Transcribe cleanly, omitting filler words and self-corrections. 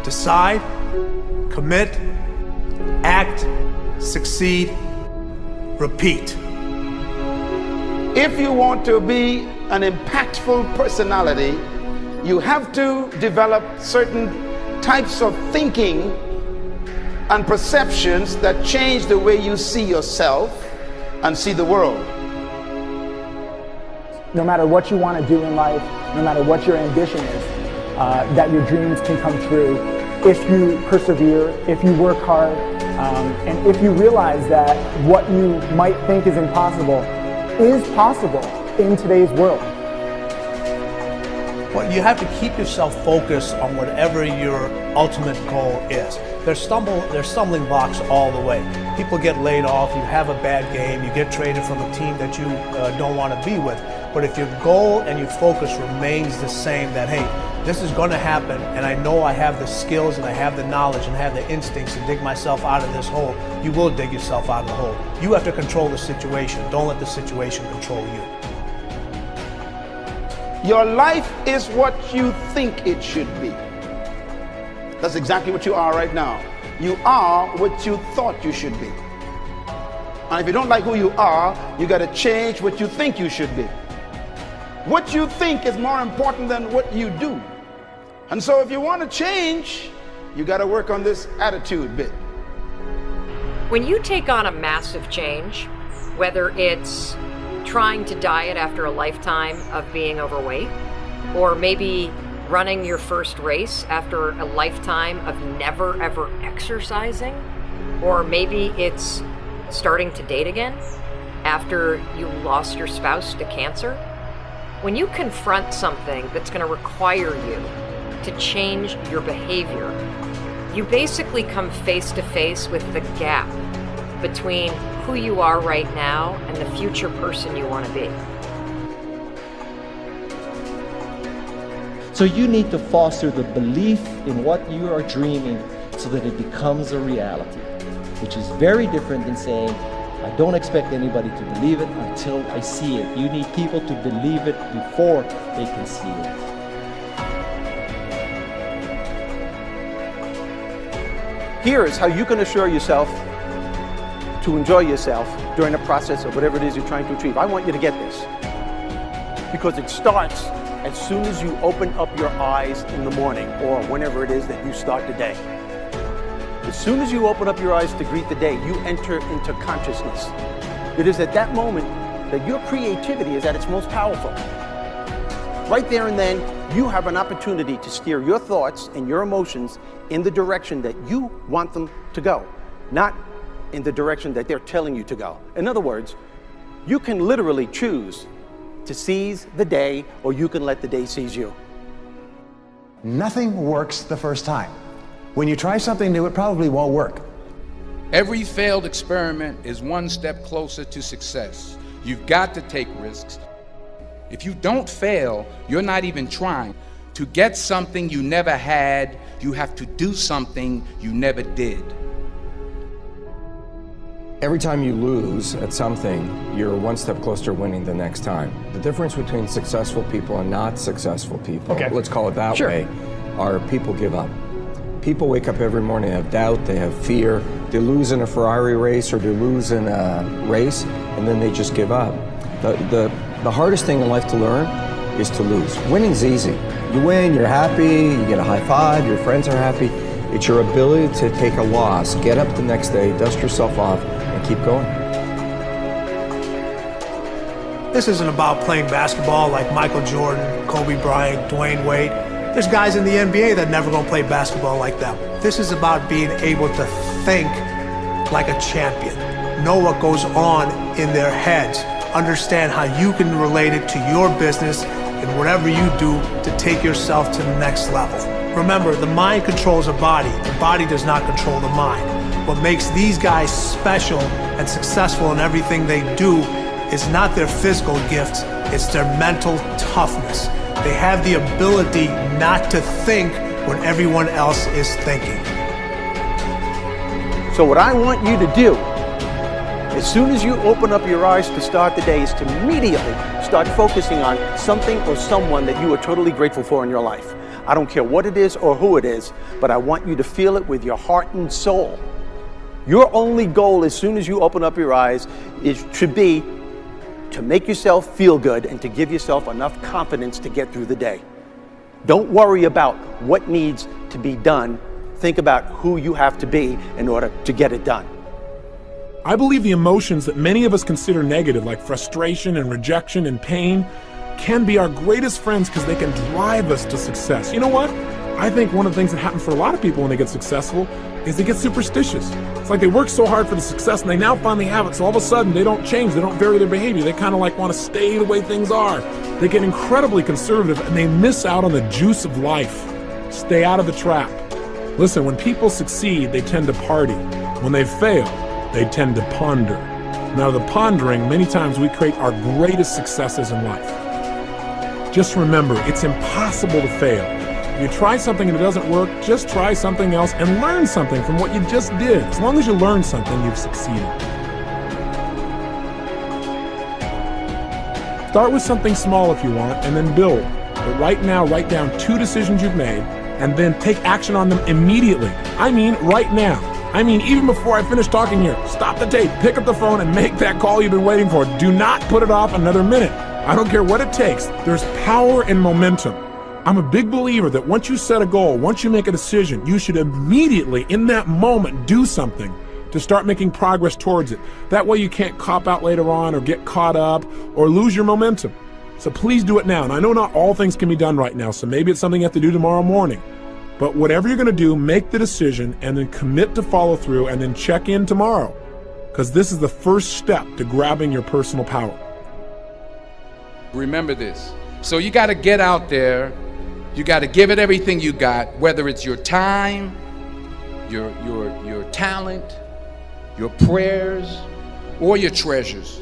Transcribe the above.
Decide, commit, act, succeed, repeat. If you want to be an impactful personality, you have to develop certain types of thinking and perceptions that change the way you see yourself and see the world. No matter what you want to do in life, no matter what your ambition is, that your dreams can come true if you persevere, if you work hard, and if you realize that what you might think is impossible is possible in today's world. Well, you have to keep yourself focused on whatever your ultimate goal is. There's stumbling blocks all the way. People get laid off, you have a bad game, you get traded from a team that you don't want to be with. But if your goal and your focus remains the same, that hey, this is going to happen, and I know I have the skills and I have the knowledge and I have the instincts to dig myself out of this hole, you will dig yourself out of the hole. You have to control the situation. Don't let the situation control you. Your life is what you think it should be. That's exactly what you are right now. You are what you thought you should be. And if you don't like who you are, you got to change what you think you should be. What you think is more important than what you do. And so if you want to change, you got to work on this attitude bit. When you take on a massive change, whether it's trying to diet after a lifetime of being overweight, or maybe running your first race after a lifetime of never ever exercising, or maybe it's starting to date again after you lost your spouse to cancer. When you confront something that's going to require you to change your behavior, you basically come face to face with the gap between who you are right now and the future person you want to be. So you need to foster the belief in what you are dreaming so that it becomes a reality, which is very different than saying, I don't expect anybody to believe it until I see it. You need people to believe it before they can see it. Here is how you can assure yourself to enjoy yourself during the process of whatever it is you're trying to achieve. I want you to get this, because it starts as soon as you open up your eyes in the morning or whenever it is that you start the day. As soon as you open up your eyes to greet the day, you enter into consciousness. It is at that moment that your creativity is at its most powerful. Right there and then, you have an opportunity to steer your thoughts and your emotions in the direction that you want them to go, not in the direction that they're telling you to go. In other words, you can literally choose to seize the day, or you can let the day seize you. Nothing works the first time. When you try something new, it probably won't work. Every failed experiment is one step closer to success. You've got to take risks. If you don't fail, you're not even trying. To get something you never had, you have to do something you never did. Every time you lose at something, you're one step closer to winning the next time. The difference between successful people and not successful people, let's call it that way, are people give up. People wake up every morning, have doubt, they have fear, they lose in a Ferrari race or they lose in a race, and then they just give up. The hardest thing in life to learn is to lose. Winning's easy. You win, you're happy, you get a high five, your friends are happy. It's your ability to take a loss, get up the next day, dust yourself off, and keep going. This isn't about playing basketball like Michael Jordan, Kobe Bryant, Dwayne Wade. There's guys in the NBA that never gonna play basketball like them. This is about being able to think like a champion, know what goes on in their heads, understand how you can relate it to your business and whatever you do to take yourself to the next level. Remember, the mind controls the body does not control the mind. What makes these guys special and successful in everything they do is not their physical gifts, it's their mental toughness. They have the ability not to think when everyone else is thinking. So what I want you to do, as soon as you open up your eyes to start the day, is to immediately start focusing on something or someone that you are totally grateful for in your life. I don't care what it is or who it is, but I want you to feel it with your heart and soul. Your only goal as soon as you open up your eyes should be to make yourself feel good and to give yourself enough confidence to get through the day. Don't worry about what needs to be done. Think about who you have to be in order to get it done. I believe the emotions that many of us consider negative, like frustration and rejection and pain, can be our greatest friends because they can drive us to success. You know what? I think one of the things that happens for a lot of people when they get successful is they get superstitious. It's like they work so hard for the success and they now finally have it, so all of a sudden they don't change, they don't vary their behavior, they kind of like want to stay the way things are. They get incredibly conservative and they miss out on the juice of life. Stay out of the trap. Listen, when people succeed, they tend to party. When they fail, they tend to ponder. Now, the pondering, many times we create our greatest successes in life. Just remember, it's impossible to fail. If you try something and it doesn't work, just try something else and learn something from what you just did. As long as you learn something, you've succeeded. Start with something small if you want, and then build. But right now, write down 2 decisions you've made, and then take action on them immediately. I mean, right now. I mean, even before I finish talking here, stop the tape, pick up the phone, and make that call you've been waiting for. Do not put it off another minute. I don't care what it takes. There's power in momentum. I'm a big believer that once you set a goal, once you make a decision, you should immediately, in that moment, do something to start making progress towards it. That way you can't cop out later on or get caught up or lose your momentum. So please do it now. And I know not all things can be done right now, so maybe it's something you have to do tomorrow morning. But whatever you're going to do, make the decision and then commit to follow through and then check in tomorrow. Because this is the first step to grabbing your personal power. Remember this. So you got to get out there. You got to give it everything you got, whether it's your time, your talent, your prayers, or your treasures.